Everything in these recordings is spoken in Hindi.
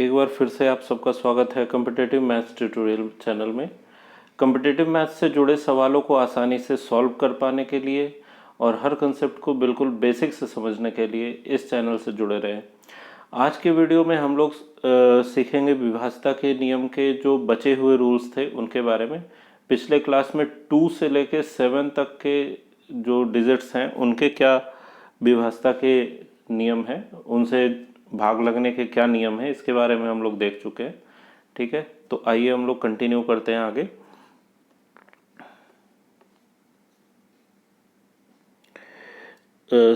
एक बार फिर से आप सबका स्वागत है कॉम्पिटिटिव मैथ्स ट्यूटोरियल चैनल में। कॉम्पिटिटिव मैथ्स से जुड़े सवालों को आसानी से सॉल्व कर पाने के लिए और हर कंसेप्ट को बिल्कुल बेसिक से समझने के लिए इस चैनल से जुड़े रहें। आज के वीडियो में हम लोग सीखेंगे विभाज्यता के नियम के जो बचे हुए रूल्स थे उनके बारे में। पिछले क्लास में 2 से लेके 7 तक के जो डिजिट्स हैं उनके क्या विभाज्यता के नियम हैं, उनसे भाग लगने के क्या नियम है, इसके बारे में हम लोग देख चुके हैं। ठीक है, तो आइए हम लोग कंटिन्यू करते हैं आगे।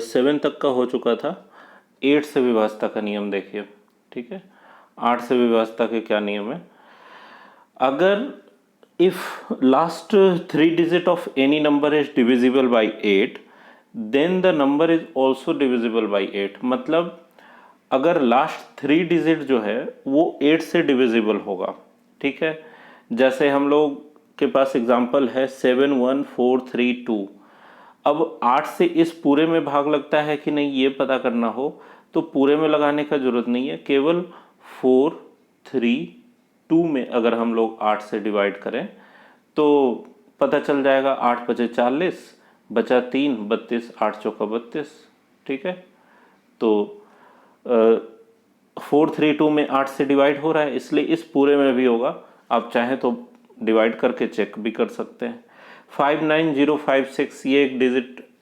सेवन तक का हो चुका था। 8 से विभाज्यता का नियम देखिए। ठीक है, 8 से विभाज्यता के क्या नियम है। अगर if last 3 digit of any number is divisible by 8 then the number is also divisible by 8। मतलब अगर लास्ट 3 डिजिट जो है वो 8 से डिविजिबल होगा। ठीक है, जैसे हम लोग के पास एग्जांपल है 7 1 4 3 2। अब 8 से इस पूरे में भाग लगता है कि नहीं ये पता करना हो तो पूरे में लगाने का जरूरत नहीं है, केवल 4 3 2 में अगर हम लोग 8 से डिवाइड करें तो पता चल जाएगा। 8 बचे 40, बचा 3 32, 8 चौका 32। ठीक है, तो 432 में 8 से डिवाइड हो रहा है, इसलिए इस पूरे में भी होगा। आप चाहें तो डिवाइड करके चेक भी कर सकते हैं। 59056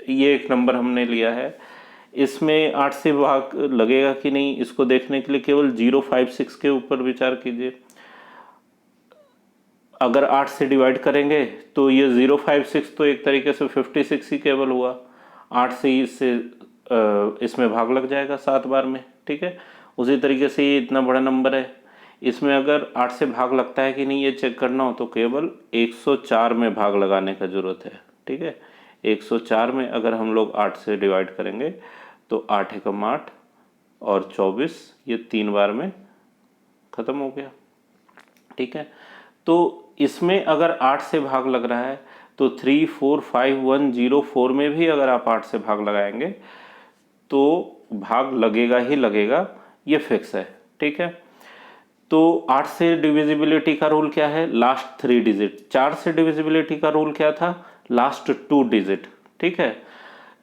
ये एक नंबर हमने लिया है, इसमें 8 से भाग लगेगा कि नहीं इसको देखने के लिए केवल 056 के ऊपर विचार कीजिए। अगर 8 से डिवाइड करेंगे तो ये 056 तो एक तरीके से 56 ही केवल हुआ। 8 से इससे इसमें भाग लग जाएगा 7 बार में। ठीक है, उसी तरीके से ये इतना बड़ा नंबर है, इसमें अगर 8 से भाग लगता है कि नहीं ये चेक करना हो तो केवल 104 में भाग लगाने का ज़रूरत है। ठीक है, 104 में अगर हम लोग 8 से डिवाइड करेंगे तो 8 एकम 8 और 24, ये 3 बार में ख़त्म हो गया। ठीक है, तो इसमें अगर 8 से भाग लग रहा है तो 3 4 5 1 0 4 में भी अगर आप 8 से भाग लगाएंगे तो भाग लगेगा ही लगेगा, ये फिक्स है। ठीक है, तो 8 से डिविजिबिलिटी का रूल क्या है, लास्ट 3 डिजिट। 4 से डिविजिबिलिटी का रूल क्या था, लास्ट 2 डिजिट। ठीक है,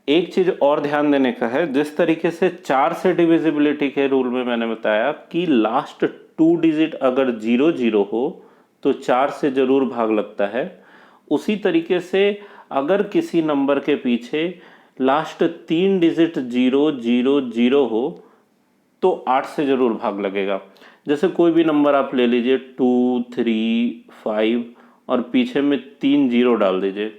एक चीज और ध्यान देने का है, जिस तरीके से 4 से डिविजिबिलिटी के रूल में मैंने बताया कि लास्ट 2 डिजिट अगर 0 0 हो तो 4 से जरूर भाग लगता है, उसी तरीके से अगर किसी नंबर के पीछे लास्ट 3 डिजिट 0 0 0 हो तो 8 से जरूर भाग लगेगा। जैसे कोई भी नंबर आप ले लीजिए 2 3 5 और पीछे में 3 0 डाल दीजिए,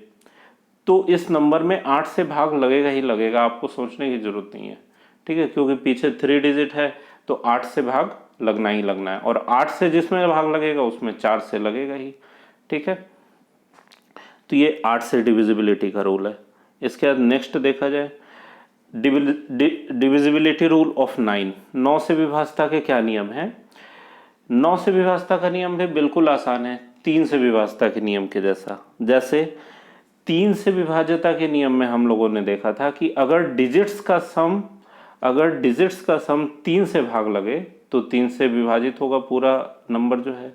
तो इस नंबर में 8 से भाग लगेगा ही लगेगा, आपको सोचने की जरूरत नहीं है। ठीक है, क्योंकि पीछे 3 डिजिट है तो 8 से भाग लगना ही लगना है, और 8 से जिसमें भाग लगेगा उसमें 4 से लगेगा ही। ठीक है, तो ये 8 से डिविजिबिलिटी का रूल है। इसके बाद नेक्स्ट देखा जाए डिविजिबिलिटी रूल ऑफ 9। 9 से विभाज्यता के क्या नियम है। 9 से विभाज्यता का नियम भी बिल्कुल आसान है, 3 से विभाज्यता के नियम के जैसा। जैसे 3 से विभाज्यता के नियम में हम लोगों ने देखा था कि अगर डिजिट्स का सम 3 से भाग लगे तो 3 से विभाजित होगा पूरा नंबर जो है।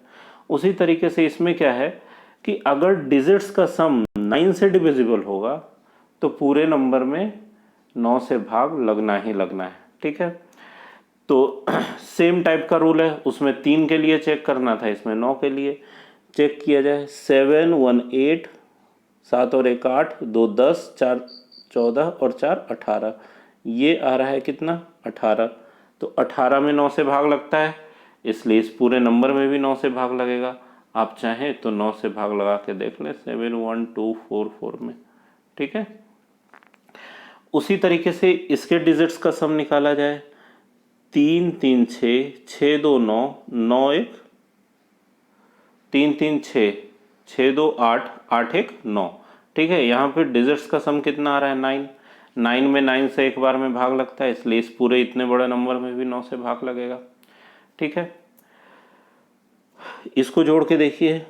उसी तरीके से इसमें क्या है कि अगर डिजिट्स का सम 9 से डिविजिबल होगा तो पूरे नंबर में 9 से भाग लगना ही लगना है। ठीक है, तो सेम टाइप का रूल है, उसमें 3 के लिए चेक करना था, इसमें 9 के लिए चेक किया जाए। 7 1 8, 7 और 1 8, 2 10, 4 14 और 4 18, ये आ रहा है कितना 18। तो 18 में 9 से भाग लगता है, इसलिए इस पूरे नंबर में भी 9 से भाग लगेगा। आप चाहें तो 9 से भाग लगा के देख लें 7 1 2 4 4 में। ठीक है, उसी तरीके से इसके डिजिट्स का सम निकाला जाए। 3 3 6, 6 2 9, 9 1 3 3 6, 6 2 8, 8 1 9। ठीक है, यहाँ पे डिजिट्स का सम कितना आ रहा है 9। 9 में 9 से एक बार में भाग लगता है, इसलिए इस पूरे इतने बड़े नंबर में भी 9 से भाग लगेगा। ठीक है, इसको जोड़ के देखिए,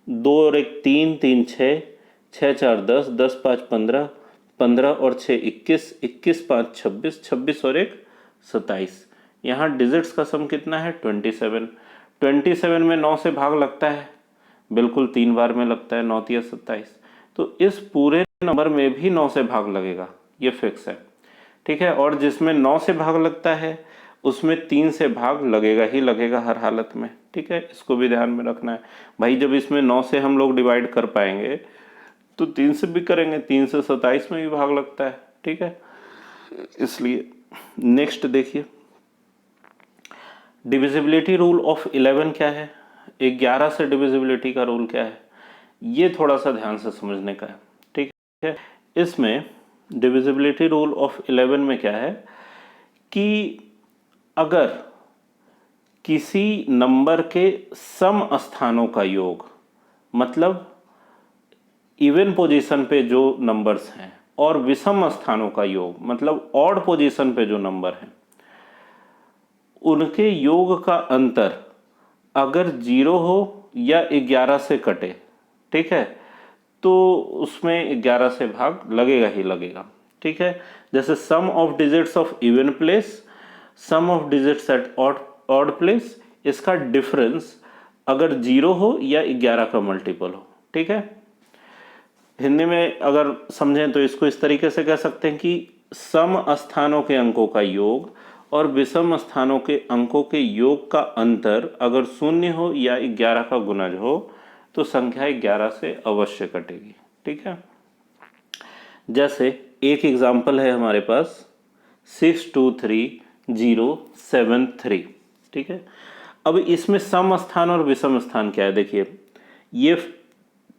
2 और 1 3, 3 6, 6 4 10, 10 5 15, 15 और 6 21, 21 5 26, 26 और 1 27। यहाँ डिजिट्स का सम कितना है 27। 27 में 9 से भाग लगता है, बिल्कुल 3 बार में लगता है, 9 तिया 27। तो इस पूरे नंबर में भी 9 से भाग लगेगा, ये फिक्स है, ठीक है। और जिसमें 9 से भाग लगता है उसमें 3 से भाग लगेगा ही लगेगा हर हालत में, ठीक है। इसको भी ध्यान में रखना है भाई। जब इसमें 9 से हम लोग डिवाइड कर पाएंगे तो 3 से भी करेंगे, 3 से 27 में भी भाग लगता है, ठीक है। इसलिए नेक्स्ट देखिए, डिविजिबिलिटी रूल ऑफ 11 क्या है, 11 से डिविजिबिलिटी का रूल क्या है, ये थोड़ा सा ध्यान से समझने का है, ठीक है। इसमें डिविजिबिलिटी रूल ऑफ 11 में क्या है कि अगर किसी नंबर के सम स्थानों का योग, मतलब इवन पोजीशन पे जो नंबर्स हैं, और विषम स्थानों का योग मतलब ऑड पोजीशन पे जो नंबर हैं, उनके योग का अंतर अगर 0 हो या 11 से कटे, ठीक है, तो उसमें 11 से भाग लगेगा ही लगेगा, ठीक है। जैसे sum of digits of even place, sum of digits at odd place, इसका डिफरेंस अगर 0 हो या 11 का मल्टीपल हो, ठीक है। हिंदी में अगर समझें तो इसको इस तरीके से कह सकते हैं कि सम स्थानों के अंकों का योग और विषम स्थानों के अंकों के योग का अंतर अगर 0 हो या 11 का गुणज हो तो संख्या 11 से अवश्य कटेगी, ठीक है। जैसे एक एग्जाम्पल है हमारे पास 623073, ठीक है। अब इसमें सम स्थान और विषम स्थान क्या है, देखिए ये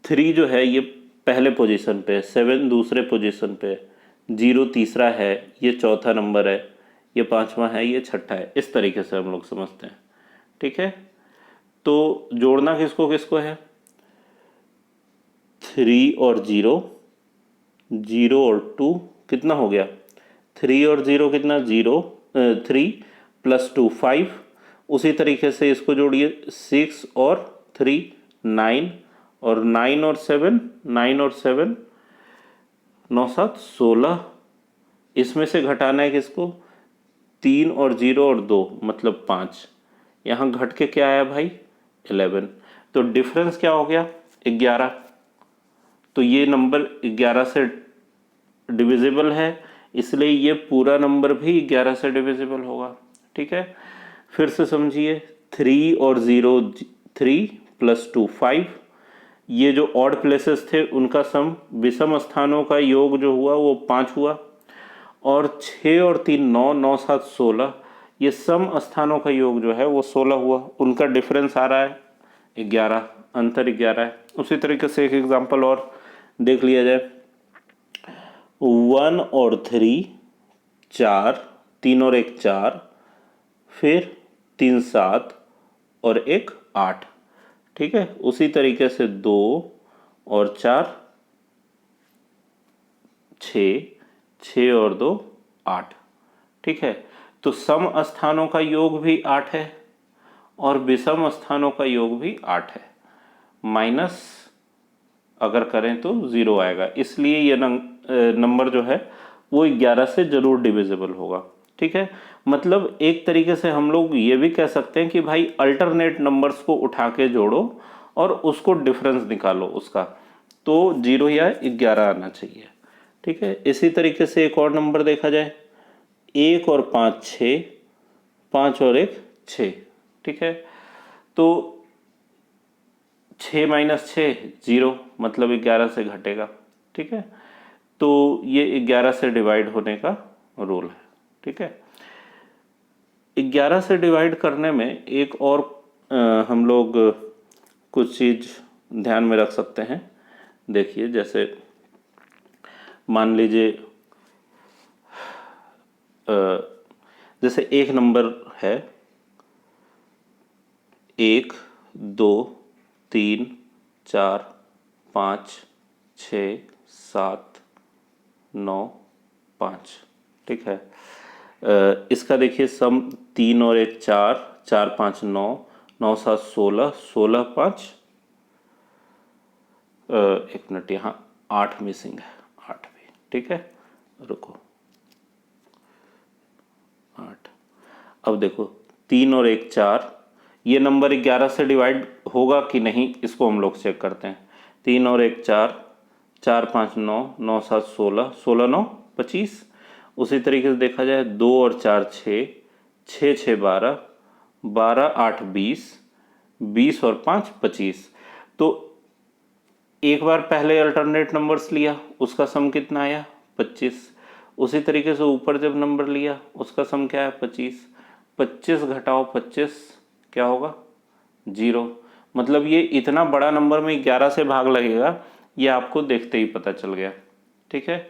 3 जो है ये पहले पोजीशन पे, 7 दूसरे पोजीशन पे, 0 तीसरा है, ये चौथा नंबर है, ये 5वां है, ये छठा है। इस तरीके से हम लोग समझते हैं, ठीक है। तो जोड़ना किसको किसको है, 3 और 0, 0 और 2 कितना हो गया, 3 और 0 कितना 0, 3 + 2 5। उसी तरीके से इसको जोड़िए 6 और 3 9, और 9 और 7, 9 और 7 9 7 16। इसमें से घटाना है किसको, 3 और 0 और 2 मतलब 5। यहाँ घट के क्या आया भाई 11। तो डिफरेंस क्या हो गया 11। तो ये नंबर 11 से डिविजिबल है, इसलिए ये पूरा नंबर भी 11 से डिविजिबल होगा, ठीक है। फिर से समझिए, 3 और 0 3 + 2 5। ये जो ऑड प्लेसेस थे उनका सम, विषम स्थानों का योग जो हुआ वो 5 हुआ, और 6 और 3 9, 9 7 16। ये सम स्थानों का योग जो है वो 16 हुआ, उनका डिफरेंस आ रहा है 11, अंतर 11 है। उसी तरीके से एक एग्जांपल और देख लिया जाए, 1 और 3 4, 3 और 1 4, फिर 3 7 और 1 8, ठीक है। उसी तरीके से 2 और 4 6, 6 और 2 8, ठीक है। तो सम स्थानों का योग भी 8 है और विषम स्थानों का योग भी 8 है, माइनस अगर करें तो 0 आएगा, इसलिए ये नंबर जो है वो 11 से जरूर डिविजिबल होगा, ठीक है। मतलब एक तरीके से हम लोग ये भी कह सकते हैं कि भाई अल्टरनेट नंबर्स को उठा के जोड़ो और उसको डिफरेंस निकालो उसका, तो 0 या 11 आना चाहिए, ठीक है। इसी तरीके से एक और नंबर देखा जाए, 1 और 5 6, 5 और 1 6, ठीक है। तो 6 - 6 0, मतलब 11 से घटेगा, ठीक है। तो ये 11 से डिवाइड होने का रूल है, ठीक है। 11 से डिवाइड करने में एक और हम लोग कुछ चीज़ ध्यान में रख सकते हैं। देखिए जैसे मान लीजिए जैसे एक नंबर है 1 2 3 4 5 6 7 9 5, ठीक है। इसका देखिए सम 3 और 1 4, 4 5 9, 9 7 16, 16 5, एक मिनट यहाँ 8 मिसिंग है, 8 भी, ठीक है। रुको 8, अब देखो 3 और 1 4, ये नंबर 11 से डिवाइड होगा कि नहीं इसको हम लोग चेक करते हैं। 3 और 1 4, 4 5 9, 9 7 16, 16 9 25। उसी तरीके से देखा जाए 2 और 4 6, 6 6 12, 12 8 20, 20 और 5 25। तो एक बार पहले अल्टरनेट नंबर्स लिया, उसका सम कितना आया 25। उसी तरीके से ऊपर जब नंबर लिया उसका सम क्या है 25। 25 घटाओ 25 क्या होगा 0। मतलब ये इतना बड़ा नंबर में 11 से भाग लगेगा, ये आपको देखते ही पता चल गया। ठीक है,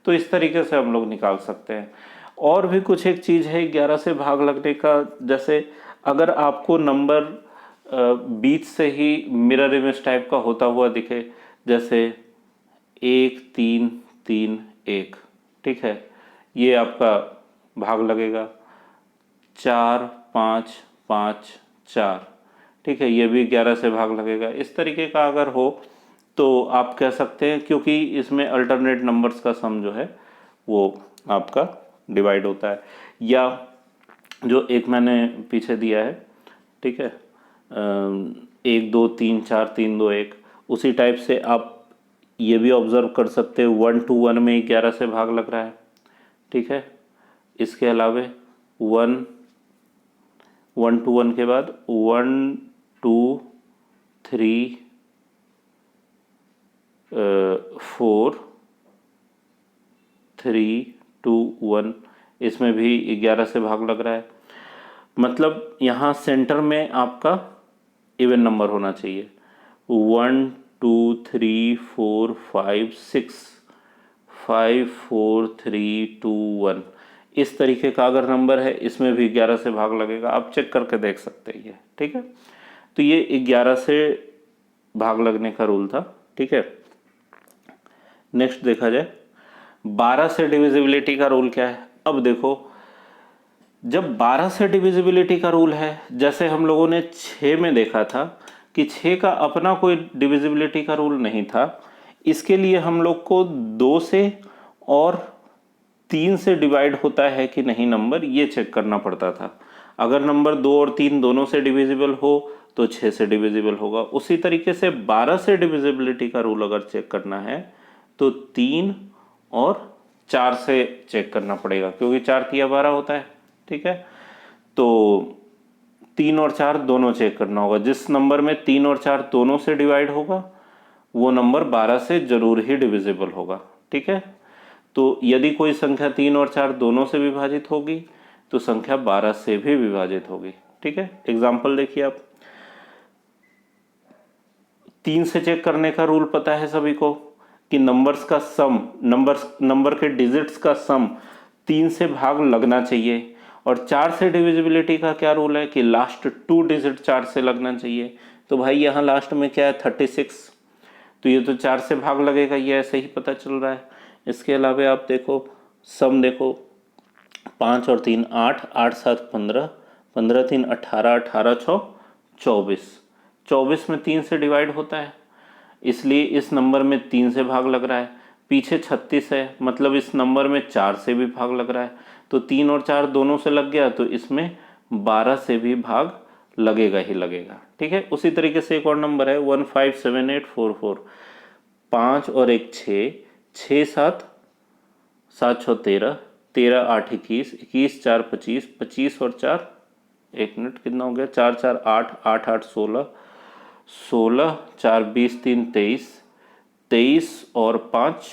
तो इस तरीके से हम लोग निकाल सकते हैं। और भी कुछ एक चीज़ है 11 से भाग लगने का, जैसे अगर आपको नंबर बीच से ही मिरर इमेज टाइप का होता हुआ दिखे, जैसे 1 3 3 1, ठीक है, ये आपका भाग लगेगा। 4 5 5 4, ठीक है, ये भी 11 से भाग लगेगा। इस तरीके का अगर हो तो आप कह सकते हैं, क्योंकि इसमें अल्टरनेट नंबर्स का सम जो है वो आपका डिवाइड होता है। या जो एक मैंने पीछे दिया है, ठीक है, 1 2 3 4 3 2 1, उसी टाइप से आप ये भी ऑब्जर्व कर सकते हैं 1 to 1 में 11 से भाग लग रहा है। ठीक है, इसके अलावे 1 to 1 के बाद 1 2 3 4 3 2 1, इसमें भी 11 से भाग लग रहा है। मतलब यहाँ सेंटर में आपका इवन नंबर होना चाहिए। 1 2 3 4 5 6, 5 4 3 2 1, इस तरीके का अगर नंबर है इसमें भी 11 से भाग लगेगा। आप चेक करके देख सकते हैं ये। ठीक है, तो ये 11 से भाग लगने का रूल था। ठीक है, नेक्स्ट देखा जाए 12 से डिविजिबिलिटी का रूल क्या है। अब देखो, जब 12 से डिविजिबिलिटी का रूल है, जैसे हम लोगों ने 6 में देखा था कि 6 का अपना कोई डिविजिबिलिटी का रूल नहीं था, इसके लिए हम लोग को 2 से और 3 से डिवाइड होता है कि नहीं नंबर, ये चेक करना पड़ता था। अगर नंबर 2 और 3 दोनों से डिविजिबल हो तो 6 से डिविजिबल होगा। उसी तरीके से 12 से डिविजिबिलिटी का रूल अगर चेक करना है तो 3 और 4 से चेक करना पड़ेगा, क्योंकि 4 तिया 12 होता है। ठीक है, तो 3 और 4 दोनों चेक करना होगा। जिस नंबर में 3 और 4 दोनों से डिवाइड होगा वो नंबर 12 से जरूर ही डिविजिबल होगा। ठीक है, तो यदि कोई संख्या 3 और 4 दोनों से विभाजित होगी तो संख्या 12 से भी विभाजित होगी। ठीक है, एग्जाम्पल देखिए आप, 3 से चेक करने का रूल पता है सभी को कि नंबर्स का सम, नंबर के डिजिट्स का सम 3 से भाग लगना चाहिए। और 4 से डिविजिबिलिटी का क्या रूल है कि लास्ट 2 डिजिट 4 से लगना चाहिए। तो भाई यहाँ लास्ट में क्या है 36, तो ये तो 4 से भाग लगेगा, ये ऐसे ही पता चल रहा है। इसके अलावा आप देखो सम, देखो 5 और 3 8, 8 7 15, 15 3 18, 18 6 24, 24 में 3 से डिवाइड होता है, इसलिए इस नंबर में 3 से भाग लग रहा है। पीछे 36 है, मतलब इस नंबर में 4 से भी भाग लग रहा है। तो 3 और 4 दोनों से लग गया, तो इसमें 12 से भी भाग लगेगा ही लगेगा। ठीक है, उसी तरीके से एक और नंबर है 1 5 7 8 4 4, 5 और 1 6, 6 7 7 6 13, 13 8 21, 21 4 25, 25 और 4, एक मिनट कितना हो गया, 4 4 8, 8 8 16, 16 4 20 3 23, 23 और 5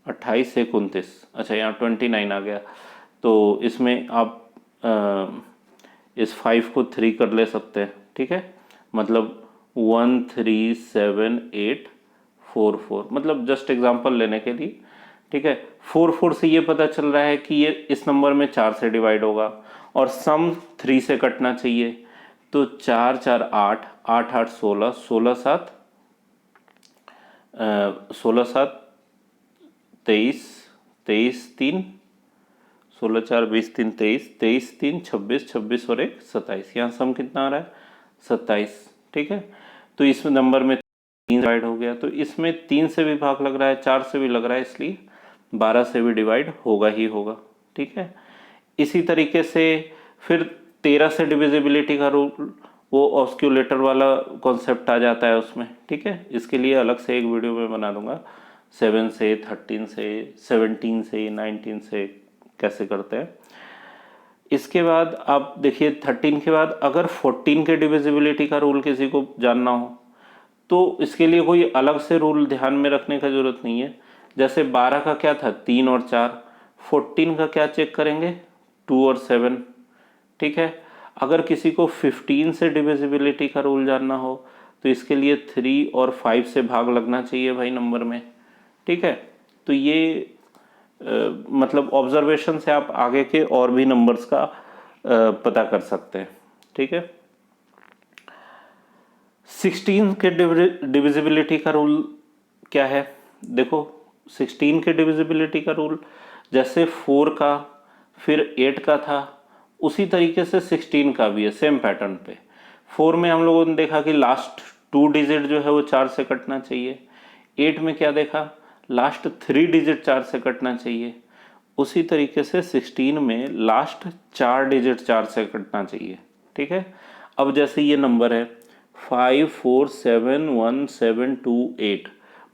28 1 29, अच्छा यहाँ 29 आ गया। तो इसमें आप इस 5 को 3 कर ले सकते हैं। ठीक है, मतलब 1 3 7 8 4 4, मतलब जस्ट एग्जांपल लेने के लिए। ठीक है, 4 4 से ये पता चल रहा है कि ये इस नंबर में 4 से डिवाइड होगा और सम 3 से कटना चाहिए। तो 4 4 8, 8 8 16, 16 7 16 7 23, 23 3, 16 4 20 3 23, 23 3 26, 26 और 1 27, यहाँ सम कितना आ रहा है 27। ठीक है, तो इस नंबर में 3 डिवाइड हो गया, तो इसमें 3 से भी भाग लग रहा है, 4 से भी लग रहा है, इसलिए 12 से भी डिवाइड होगा ही होगा। ठीक है, इसी तरीके से फिर 13 से डिविजिबिलिटी का रूल, वो ऑस्क्यूलेटर वाला कॉन्सेप्ट आ जाता है उसमें, ठीक है। इसके लिए अलग से एक वीडियो में बना दूंगा, 7 से, 13 से, 17 से, 19 से कैसे करते हैं। इसके बाद आप देखिए 13 के बाद अगर 14 के डिविजिबिलिटी का रूल किसी को जानना हो तो इसके लिए कोई अलग से रूल ध्यान में रखने का ज़रूरत नहीं है। जैसे 12 का क्या था, 3 और 4, 14 का क्या चेक करेंगे, 2 और 7, ठीक है। अगर किसी को 15 से डिविजिबिलिटी का रूल जानना हो तो इसके लिए 3 और 5 से भाग लगना चाहिए भाई नंबर में, ठीक है। तो ये मतलब ऑब्जर्वेशन से आप आगे के और भी नंबर्स का पता कर सकते हैं, ठीक है। 16 के डिविजिबिलिटी का रूल क्या है, देखो 16 के डिविजिबिलिटी का रूल जैसे 4 का फिर 8 का था उसी तरीके से 16 का भी है, सेम पैटर्न पे। 4 में हम लोगों ने देखा कि लास्ट 2 डिजिट जो है वो 4 से कटना चाहिए। 8 में क्या देखा, लास्ट 3 डिजिट 4 से कटना चाहिए। उसी तरीके से 16 में लास्ट 4 डिजिट 4 से कटना चाहिए, ठीक है। अब जैसे ये नंबर है 5 4 7 1 7 2 8,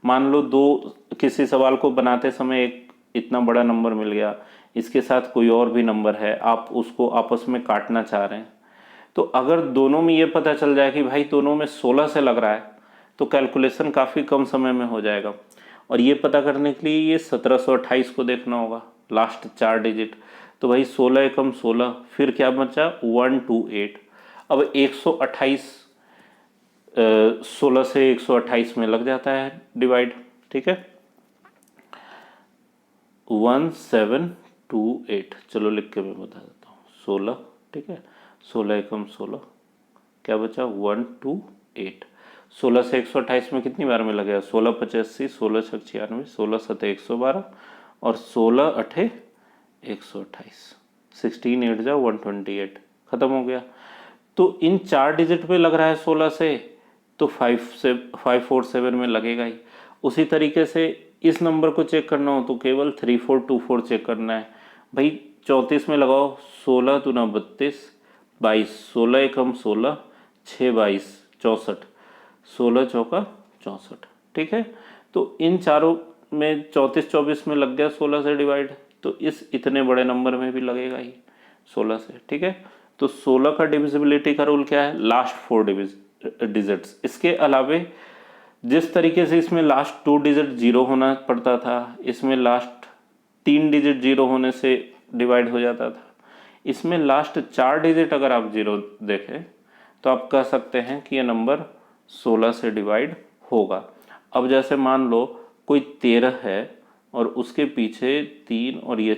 मान लो दो किसी सवाल को बनाते समय एक इतना बड़ा नंबर मिल गया, इसके साथ कोई और भी नंबर है, आप उसको आपस में काटना चाह रहे हैं। तो अगर दोनों में ये पता चल जाए कि भाई दोनों में 16 से लग रहा है तो कैलकुलेशन काफ़ी कम समय में हो जाएगा। और ये पता करने के लिए ये 1728 को देखना होगा, लास्ट 4 डिजिट। तो भाई 16 एकम 16, फिर क्या बचा 128। अब 128 16 से 128 में लग जाता है डिवाइड, ठीक है। 1728, चलो लिख के मैं बता देता हूँ, 16, ठीक है। 16 एकम 16, क्या बचा 128। 16 से 128 में कितनी बार में लगेगा, 16 85, 16 छक 96, 16 सत 112 और 16 अठे 128, 16 8 जा 128, खत्म हो गया। तो इन 4 डिजिट पे लग रहा है 16 से, तो 547 में लगेगा ही। उसी तरीके से इस नंबर को चेक करना हो तो केवल 3424 चेक करना है। भाई 34 में लगाओ, 16 दूना 32, 22, 16 एकम 16, 6 22 64, 16 चौका 64, ठीक है। तो इन चारों में 34 24 में लग गया 16 से डिवाइड, तो इस इतने बड़े नंबर में भी लगेगा ही 16 से, ठीक है। तो 16 का डिविजिबिलिटी का रूल क्या है, लास्ट 4 डिजिट्स। इसके अलावे जिस तरीके से इसमें लास्ट 2 डिजिट 0 होना पड़ता था, इसमें लास्ट 3 डिजिट 0 होने से डिवाइड हो जाता था। इसमें लास्ट 4 डिजिट अगर आप 0 देखें तो आप कह सकते हैं कि ये नंबर 16 से डिवाइड होगा। अब जैसे मान लो कोई 13 है और उसके पीछे 3 और ये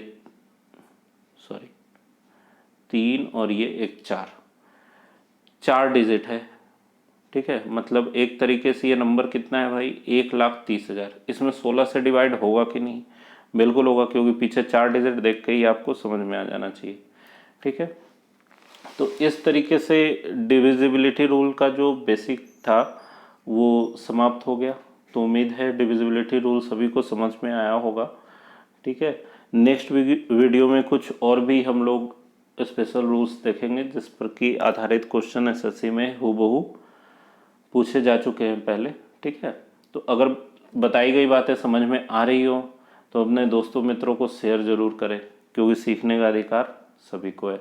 3 और ये एक 4 डिजिट है, ठीक है। मतलब एक तरीके से ये नंबर कितना है भाई, 1,30,000। इसमें 16 से डिवाइड होगा कि नहीं, बिल्कुल होगा, क्योंकि पीछे 4 डिजिट देख के ही आपको समझ में आ जाना चाहिए, ठीक है। तो इस तरीके से डिविजिबिलिटी रूल का जो बेसिक था वो समाप्त हो गया। तो उम्मीद है डिविजिबिलिटी रूल सभी को समझ में आया होगा, ठीक है। नेक्स्ट वीडियो में कुछ और भी हम लोग स्पेशल रूल्स देखेंगे जिस पर कि आधारित क्वेश्चन एसएससी में हूबहू पूछे जा चुके हैं पहले, ठीक है। तो अगर बताई गई बातें समझ में आ रही हो तो अपने दोस्तों मित्रों को शेयर ज़रूर करें, क्योंकि सीखने का अधिकार सभी को है।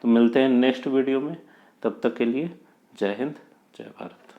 तो मिलते हैं नेक्स्ट वीडियो में, तब तक के लिए जय हिंद, जय भारत।